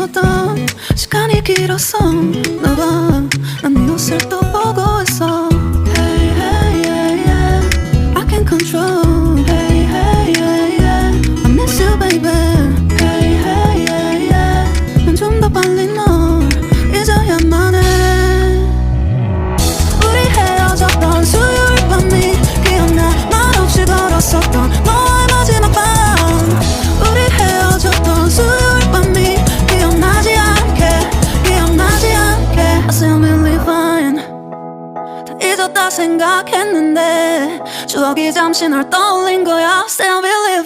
있었던 시간이 길었어. 나봐 난 네 옷을 또 보고 있어. Hey hey yeah yeah I can't control. Hey hey yeah yeah I miss you baby. Hey hey yeah yeah 난 좀 더 빨리 널 잊어야만 해. 우리 헤어졌던 수요일 밤이 기억나. 말없이 걸었었던 너와의 마지막 밤. 우리 헤어졌던 수요일 밤이 기억나지 않게 기억나지 않게. I still believe fine. 다 잊었다 생각했는데 추억이 잠시 널 떠올린 거야. Still believe